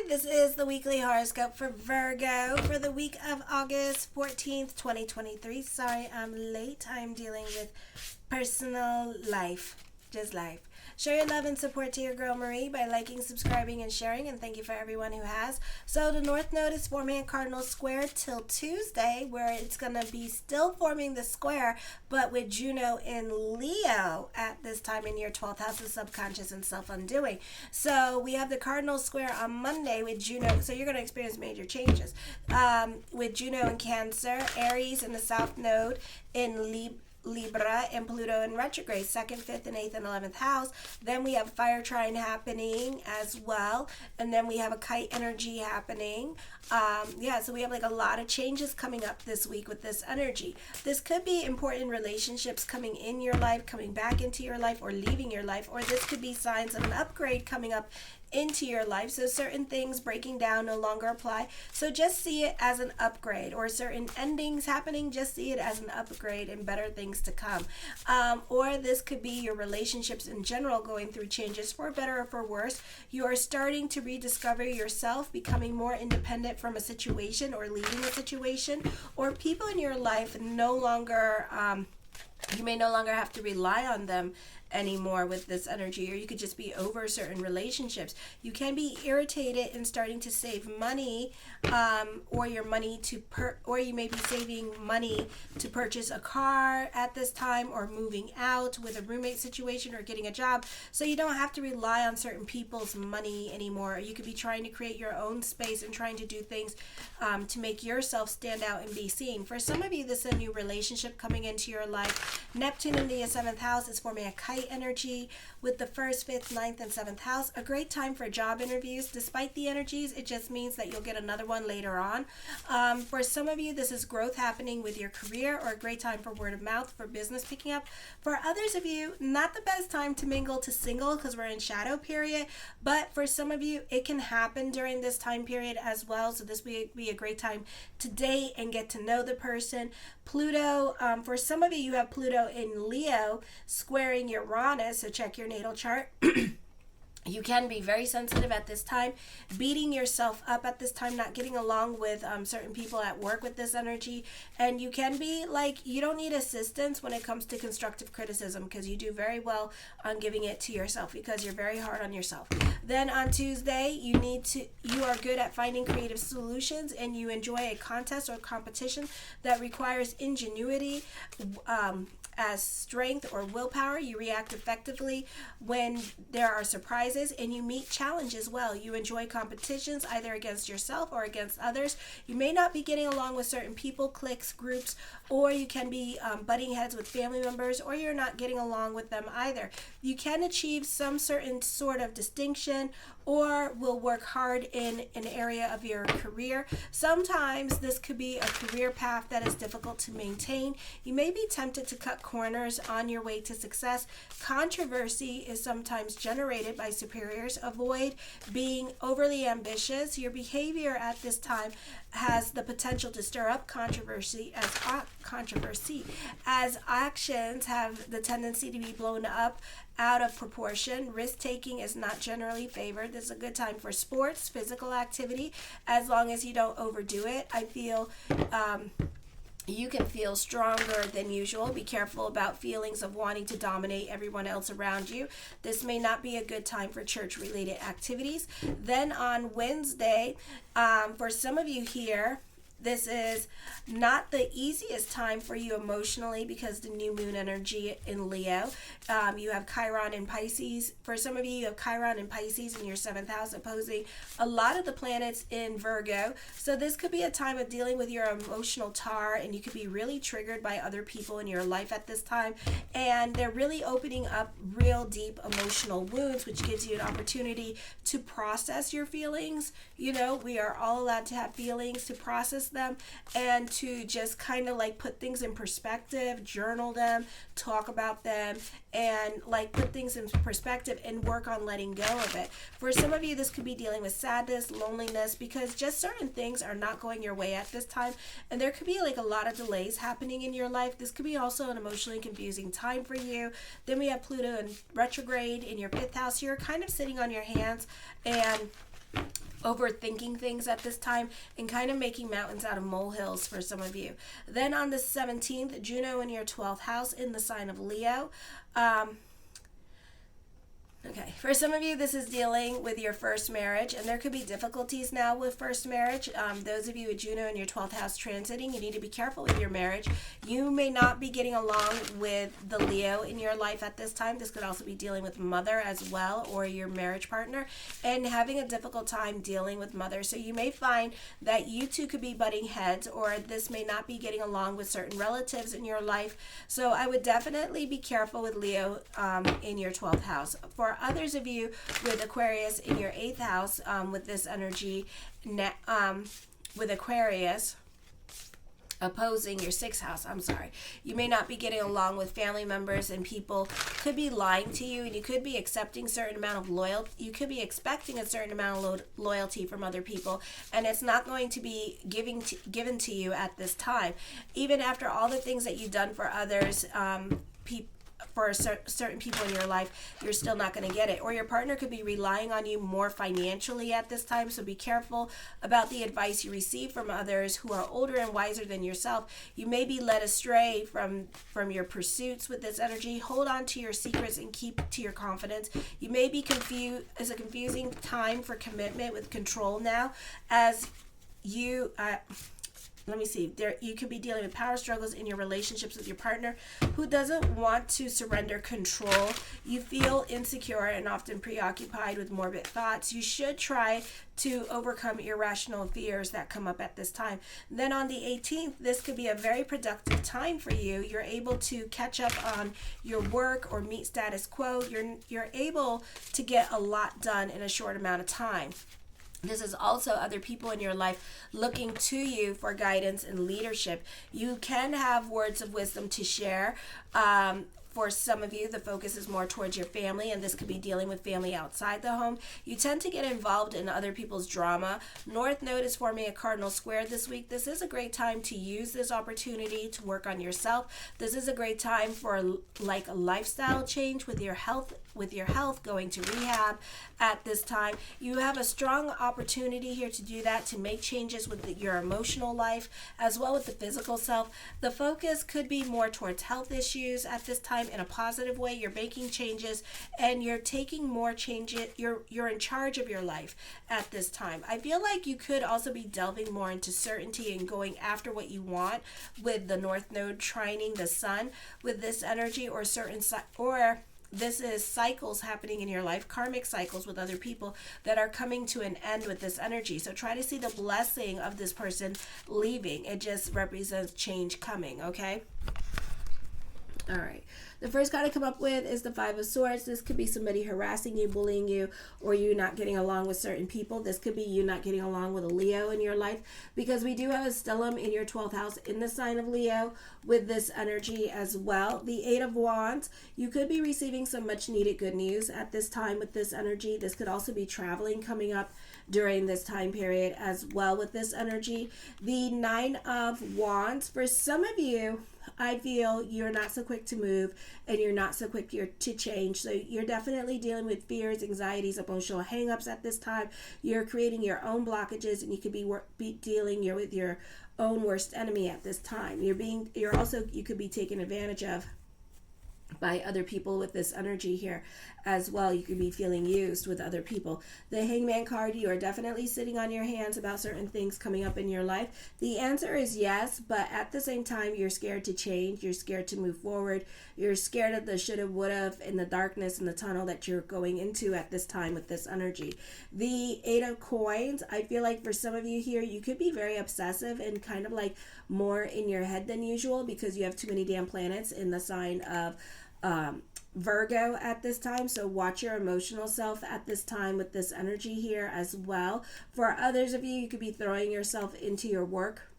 This is the weekly horoscope for Virgo for the week of August 14th, 2023. Sorry, I'm late. I'm dealing with personal life, just life. Show your love and support to your girl Marie by liking, subscribing, and sharing, and thank you for everyone who has. So the North Node is forming a cardinal square till Tuesday, where it's going to be still forming the square, but with Juno in Leo at this time in your 12th house of subconscious and self-undoing. So we have the cardinal square on Monday with Juno, so you're going to experience major changes. With Juno in Cancer, Aries in the South Node in Libra, and Pluto in retrograde, 2nd, 5th, and 8th and 11th house. Then we have fire trine happening as well, and then we have a kite energy happening. So we have like a lot of changes coming up this week with this energy. This could be important relationships coming in your life, coming back into your life, or leaving your life, or this could be signs of an upgrade coming up into your life. So certain things breaking down no longer apply. So just see it as an upgrade, or certain endings happening, just see it as an upgrade and better things to come. Or this could be your relationships in general going through changes for better or for worse. You are starting to rediscover yourself, becoming more independent from a situation or leaving a situation, or people in your life no longer, you may no longer have to rely on them anymore with this energy, or you could just be over certain relationships. You can be irritated and starting to save money, or your money to or you may be saving money to purchase a car at this time, or moving out with a roommate situation, or getting a job, so you don't have to rely on certain people's money anymore. You could be trying to create your own space and trying to do things to make yourself stand out and be seen. For some of you, this is a new relationship coming into your life. Neptune in the 7th house is forming a kite energy with the 1st, 5th, 9th, and 7th house. A great time for job interviews. Despite the energies, it just means that you'll get another one later on. For some of you, this is growth happening with your career, or a great time for word of mouth, for business picking up. For others of you, not the best time to mingle to single, because we're in shadow period, but for some of you, it can happen during this time period as well. So this would be a great time to date and get to know the person. Pluto, for some of you, you have Pluto in Leo squaring Uranus, so check your natal chart. You can be very sensitive at this time, beating yourself up at this time, not getting along with certain people at work with this energy. And you can be like, you don't need assistance when it comes to constructive criticism, because you do very well on giving it to yourself, because you're very hard on yourself. Then on Tuesday, you are good at finding creative solutions, and you enjoy a contest or competition that requires ingenuity as strength or willpower. You react effectively when there are surprises, and you meet challenges well. You enjoy competitions either against yourself or against others. You may not be getting along with certain people, cliques, groups, or you can be butting heads with family members, or you're not getting along with them either. You can achieve some certain sort of distinction, or will work hard in an area of your career. Sometimes this could be a career path that is difficult to maintain. You may be tempted to cut corners on your way to success. Controversy is sometimes generated by superiors. Avoid being overly ambitious. Your behavior at this time has the potential to stir up controversy, as actions have the tendency to be blown up out of proportion. Risk-taking is not generally favored. This is a good time for sports, physical activity, as long as you don't overdo it. I feel you can feel stronger than usual. Be careful about feelings of wanting to dominate everyone else around you. This may not be a good time for church-related activities. Then on Wednesday, for some of you here, this is not the easiest time for you emotionally, because the new moon energy in Leo. You have Chiron in Pisces. For some of you have Chiron in Pisces in your 7th house, opposing a lot of the planets in Virgo. So this could be a time of dealing with your emotional tar, and you could be really triggered by other people in your life at this time. And they're really opening up real deep emotional wounds, which gives you an opportunity to process your feelings. You know, we are all allowed to have feelings, to process them, and to just kind of like put things in perspective, journal them, talk about them, and like put things in perspective and work on letting go of it. For some of you, this could be dealing with sadness, loneliness, because just certain things are not going your way at this time, and there could be like a lot of delays happening in your life. This could be also an emotionally confusing time for you. Then we have Pluto in retrograde in your 5th house. You're kind of sitting on your hands and overthinking things at this time and kind of making mountains out of molehills for some of you. Then on the 17th, Juno in your 12th house in the sign of Leo. Okay, for some of you, this is dealing with your first marriage, and there could be difficulties now with first marriage. Those of you with Juno in your 12th house transiting, you need to be careful with your marriage. You may not be getting along with the Leo in your life at this time. This could also be dealing with mother as well, or your marriage partner, and having a difficult time dealing with mother. So you may find that you two could be butting heads, or this may not be getting along with certain relatives in your life. So I would definitely be careful with Leo in your 12th house. For others of you with Aquarius in your 8th house, with this energy, with Aquarius opposing your 6th house, you may not be getting along with family members, and people could be lying to you, and you could be accepting a certain amount of loyalty. You could be expecting a certain amount of loyalty from other people, and it's not going to be given to you at this time. Even after all the things that you've done for others, for certain people in your life, you're still not going to get it. Or your partner could be relying on you more financially at this time, so be careful about the advice you receive from others who are older and wiser than yourself. You may be led astray from your pursuits with this energy. Hold on to your secrets and keep to your confidence. You may be confused. It's a confusing time for commitment with control now, as you you could be dealing with power struggles in your relationships with your partner who doesn't want to surrender control. You feel insecure and often preoccupied with morbid thoughts. You should try to overcome irrational fears that come up at this time. Then on the 18th, this could be a very productive time for you. You're able to catch up on your work or meet status quo. You're able to get a lot done in a short amount of time. This is also other people in your life looking to you for guidance and leadership. You can have words of wisdom to share. For some of you, the focus is more towards your family, and this could be dealing with family outside the home. You tend to get involved in other people's drama. North Node is forming a cardinal square this week. This is a great time to use this opportunity to work on yourself. This is a great time for a lifestyle change with your health, going to rehab at this time. You have a strong opportunity here to do that, to make changes with your emotional life as well with the physical self. The focus could be more towards health issues at this time in a positive way. You're making changes and you're taking more changes. You're in charge of your life at this time. I feel like you could also be delving more into certainty and going after what you want with the North Node trining the Sun with this energy, or this is cycles happening in your life, karmic cycles with other people that are coming to an end with this energy. So try to see the blessing of this person leaving. It just represents change coming, okay? All right. The first card I come up with is the Five of Swords. This could be somebody harassing you, bullying you, or you not getting along with certain people. This could be you not getting along with a Leo in your life, because we do have a stellium in your 12th house in the sign of Leo with this energy as well. The Eight of Wands, you could be receiving some much needed good news at this time with this energy. This could also be traveling coming up during this time period as well with this energy. The Nine of Wands, for some of you, I feel you're not so quick to move and you're not so quick to change. So you're definitely dealing with fears, anxieties, emotional hangups at this time. You're creating your own blockages, and you could be dealing with your own worst enemy at this time. You could be taken advantage of by other people with this energy here as well. You could be feeling used with other people. The Hangman card, you are definitely sitting on your hands about certain things coming up in your life. The answer is yes, but at the same time, you're scared to change. You're scared to move forward. You're scared of the shoulda, woulda, and the darkness and the tunnel that you're going into at this time with this energy. The Eight of Coins, I feel like for some of you here, you could be very obsessive and kind of like more in your head than usual, because you have too many damn planets in the sign of Virgo at this time. So watch your emotional self at this time with this energy here as well. For others of you, you could be throwing yourself into your work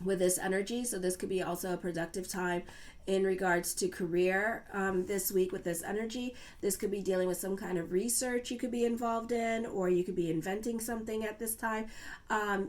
with this energy, so this could be also a productive time in regards to career this week with this energy. This could be dealing with some kind of research you could be involved in, or you could be inventing something at this time.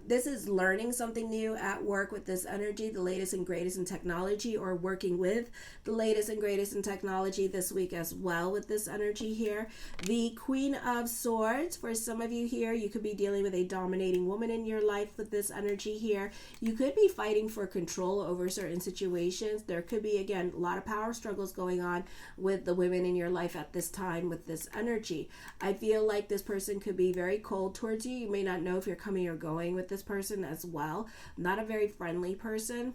This is learning something new at work with this energy, the latest and greatest in technology, or working with the latest and greatest in technology this week as well with this energy here. The Queen of Swords, for some of you here, you could be dealing with a dominating woman in your life with this energy here. You could be fighting for control over certain situations. There could be, again, a lot of power struggles going on with the women in your life at this time with this energy. I feel like this person could be very cold towards you. You may not know if you're coming or going with this person as well. Not a very friendly person.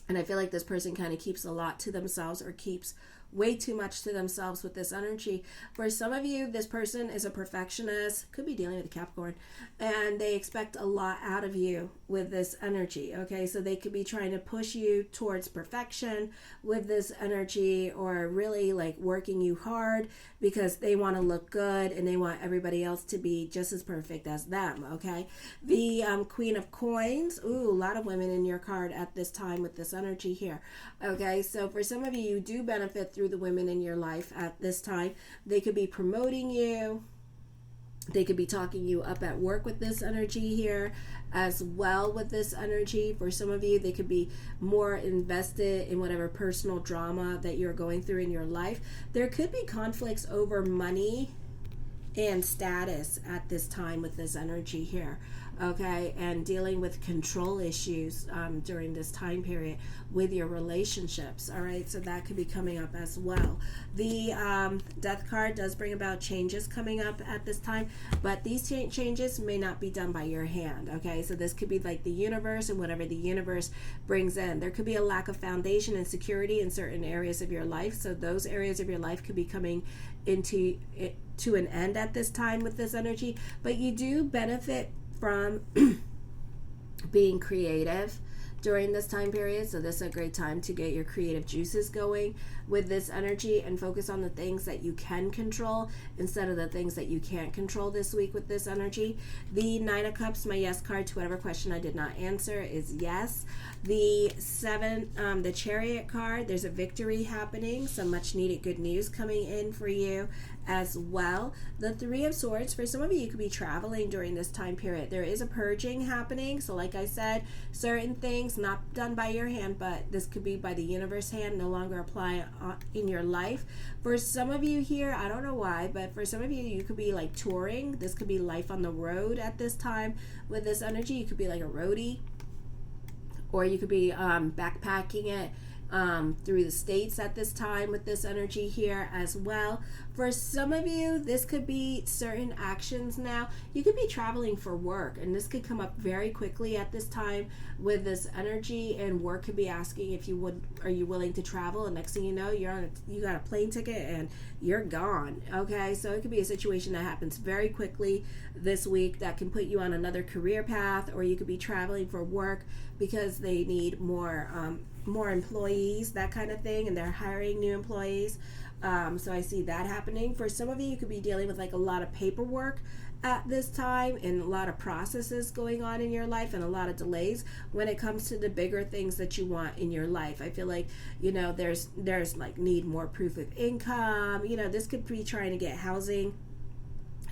And I feel like this person kind of keeps a lot to themselves, or keeps way too much to themselves with this energy. For some of you, this person is a perfectionist, could be dealing with a Capricorn, and they expect a lot out of you with this energy. Okay, so they could be trying to push you towards perfection with this energy, or really like working you hard because they want to look good and they want everybody else to be just as perfect as them. Okay, the Queen of Coins. Ooh, a lot of women in your card at this time with this energy here. Okay, so for some of you, you do benefit through the women in your life at this time. They could be promoting you. They could be talking you up at work with this energy here as well with this energy. For some of you, they could be more invested in whatever personal drama that you're going through in your life. There could be conflicts over money and status at this time with this energy here. Okay, and dealing with control issues during this time period with your relationships. All right, so that could be coming up as well. The Death card does bring about changes coming up at this time, but these changes may not be done by your hand. Okay, so this could be like the universe and whatever the universe brings in. There could be a lack of foundation and security in certain areas of your life, so those areas of your life could be coming into it to an end at this time with this energy, but you do benefit from being creative during this time period. So this is a great time to get your creative juices going with this energy and focus on the things that you can control instead of the things that you can't control this week with this energy. The Nine of Cups, my yes card to whatever question I did not answer, is yes. The the Chariot card, there's a victory happening, some much needed good news coming in for you as well. The Three of Swords, for some of you could be traveling during this time period. There is a purging happening. So like I said, certain things not done by your hand, but this could be by the universe hand, no longer apply in your life. For some of you here, I don't know why, but for some of you, you could be like touring. This could be life on the road at this time with this energy. You could be like a roadie, or you could be backpacking it through the states at this time with this energy here as well. For some of you, this could be certain actions now. You could be traveling for work, and this could come up very quickly at this time with this energy, and work could be asking if are you willing to travel, and next thing you know, you got a plane ticket and you're gone. Okay, so it could be a situation that happens very quickly this week that can put you on another career path, or you could be traveling for work because they need more employees, that kind of thing, and they're hiring new employees. So I see that happening. For some of you, you could be dealing with like a lot of paperwork at this time, and a lot of processes going on in your life, and a lot of delays when it comes to the bigger things that you want in your life. I feel like, there's like need more proof of income. This could be trying to get housing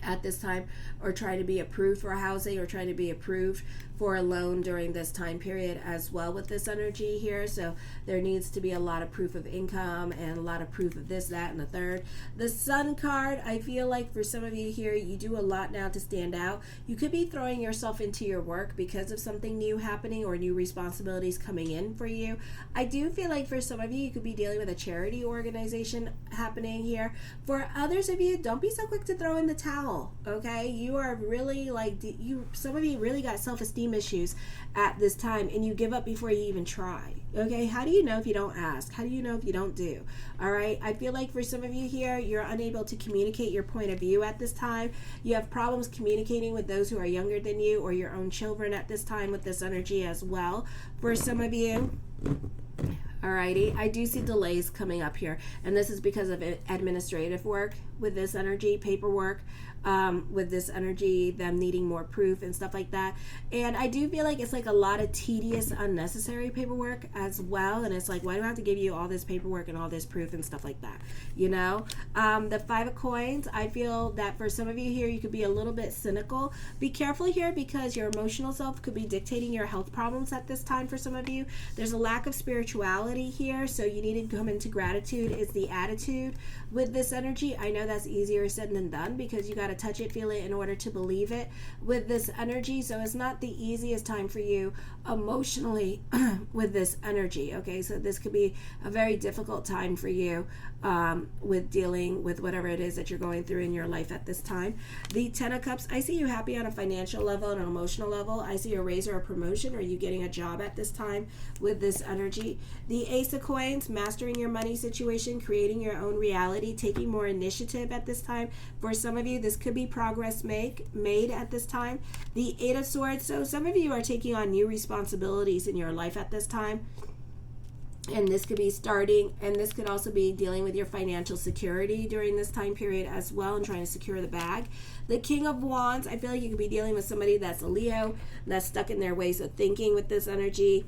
at this time, or trying to be approved for housing, or trying to be approved for a loan during this time period as well with this energy here. So there needs to be a lot of proof of income and a lot of proof of this, that, and the third. The Sun card, I feel like for some of you here, you do a lot now to stand out. You could be throwing yourself into your work because of something new happening or new responsibilities coming in for you. I do feel like for some of you, you could be dealing with a charity organization happening here. For others of you, don't be so quick to throw in the towel. Okay, you are really some of you really got self-esteem issues at this time, and you give up before you even try. Okay, how do you know if you don't ask? How do you know if you don't do? All right, I feel like for some of you here, you're unable to communicate your point of view at this time. You have problems communicating with those who are younger than you, or your own children at this time with this energy as well. For some of you, alrighty, I do see delays coming up here, and this is because of administrative work with this energy, paperwork, with this energy, them needing more proof and stuff like that. And I do feel like it's like a lot of tedious, unnecessary paperwork as well. And it's like, why do I have to give you all this paperwork and all this proof and stuff like that? You know, the Five of Coins, I feel that for some of you here, you could be a little bit cynical. Be careful here because your emotional self could be dictating your health problems at this time for some of you. There's a lack of spirituality here, so you need to come into gratitude is the attitude with this energy. I know that's easier said than done because you got to touch it, feel it in order to believe it with this energy. So it's not the easiest time for you emotionally with this energy. Okay, so this could be a very difficult time for you with dealing with whatever it is that you're going through in your life at this time. The Ten of Cups, I see you happy on a financial level and an emotional level. I see a raise or a promotion, or you getting a job at this time with this energy. The Ace of Coins, mastering your money situation, creating your own reality, taking more initiative at this time. For some of you, this could be progress made at this time. The Eight of Swords, so some of you are taking on new responsibilities in your life at this time. And this could be starting, and this could also be dealing with your financial security during this time period as well, and trying to secure the bag. The King of Wands, I feel like you could be dealing with somebody that's a Leo, that's stuck in their ways of thinking with this energy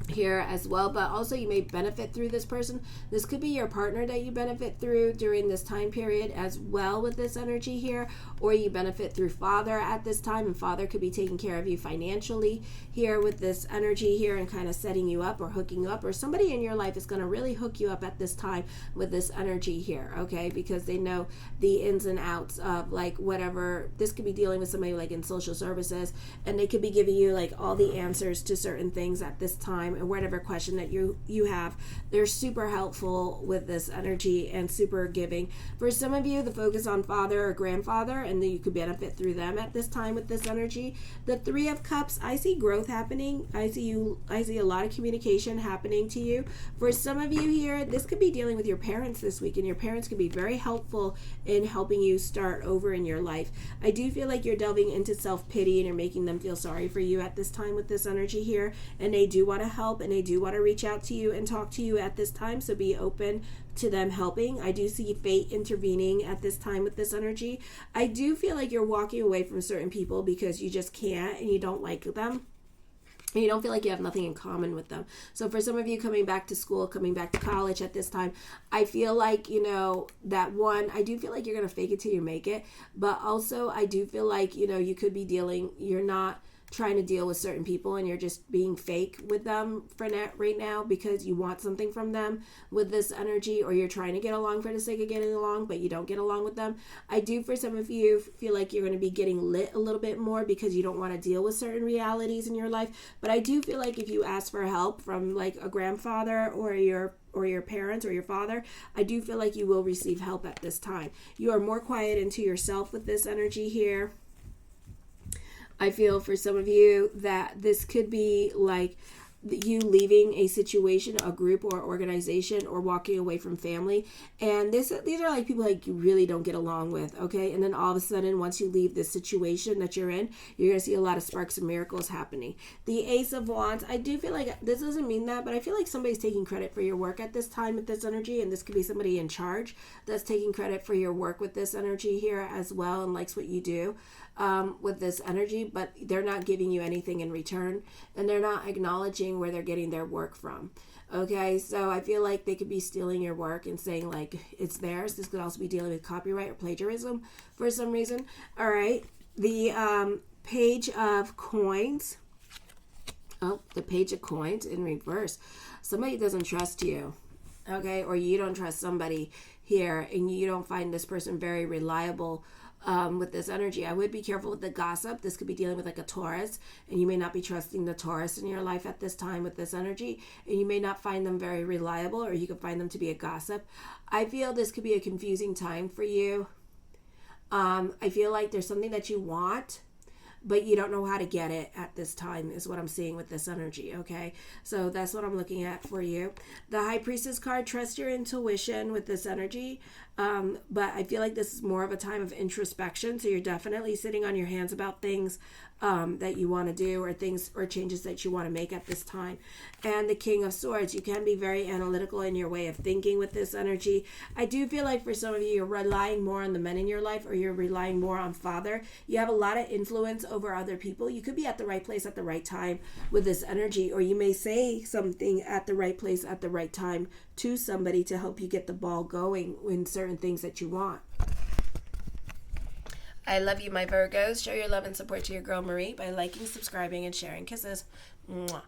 here as well, but also you may benefit through this person. This could be your partner that you benefit through during this time period as well with this energy here, or you benefit through father at this time, and father could be taking care of you financially here with this energy here and kind of setting you up or hooking you up, or somebody in your life is going to really hook you up at this time with this energy here, okay, because they know the ins and outs of like whatever. This could be dealing with somebody like in social services, and they could be giving you like all the answers to certain things at this time, and whatever question that you have. They're super helpful with this energy and super giving. For some of you, the focus on father or grandfather, and then you could benefit through them at this time with this energy. The Three of Cups, I see growth happening. I see a lot of communication happening to you. For some of you here, this could be dealing with your parents this week, and your parents could be very helpful in helping you start over in your life. I do feel like you're delving into self-pity and you're making them feel sorry for you at this time with this energy here, and they do want to help, and they do want to reach out to you and talk to you at this time, so be open to them helping. I do see fate intervening at this time with this energy. I do feel like you're walking away from certain people because you just can't and you don't like them. And you don't feel like you have nothing in common with them. So for some of you coming back to school, coming back to college at this time, I feel like, you know, that one, I do feel like you're going to fake it till you make it. But also I do feel like, you know, you could be you're not trying to deal with certain people and you're just being fake with them for right now because you want something from them with this energy, or you're trying to get along for the sake of getting along, but you don't get along with them. I do, for some of you, feel like you're going to be getting lit a little bit more because you don't want to deal with certain realities in your life. But I do feel like if you ask for help from like a grandfather or your parents or your father, I do feel like you will receive help at this time. You are more quiet into yourself with this energy here. I feel for some of you that this could be like you leaving a situation, a group or organization, or walking away from family. And these are like people like you really don't get along with, okay? And then all of a sudden, once you leave this situation that you're in, you're going to see a lot of sparks and miracles happening. The Ace of Wands, I do feel like, this doesn't mean that, but I feel like somebody's taking credit for your work at this time with this energy, and this could be somebody in charge that's taking credit for your work with this energy here as well and likes what you do with this energy, but they're not giving you anything in return, and they're not acknowledging where they're getting their work from. Okay, so I feel like they could be stealing your work and saying like it's theirs. This could also be dealing with copyright or plagiarism for some reason. All right, the Page of Coins. Oh, the Page of Coins in reverse. Somebody doesn't trust you, okay, or you don't trust somebody here, and you don't find this person very reliable with this energy. I would be careful with the gossip. This could be dealing with like a Taurus, and you may not be trusting the Taurus in your life at this time with this energy, and you may not find them very reliable, or you could find them to be a gossip. I feel this could be a confusing time for you. I feel like there's something that you want, but you don't know how to get it at this time is what I'm seeing with this energy, okay? So that's what I'm looking at for you. The High Priestess card, trust your intuition with this energy. But I feel like this is more of a time of introspection. So you're definitely sitting on your hands about things that you want to do, or things or changes that you want to make at this time. And the King of Swords, you can be very analytical in your way of thinking with this energy. I do feel like for some of you, you're relying more on the men in your life, or you're relying more on father. You have a lot of influence over other people. You could be at the right place at the right time with this energy, or you may say something at the right place at the right time to somebody to help you get the ball going in certain things that you want. I love you, my Virgos. Show your love and support to your girl Marie by liking, subscribing, and sharing. Kisses. Mwah.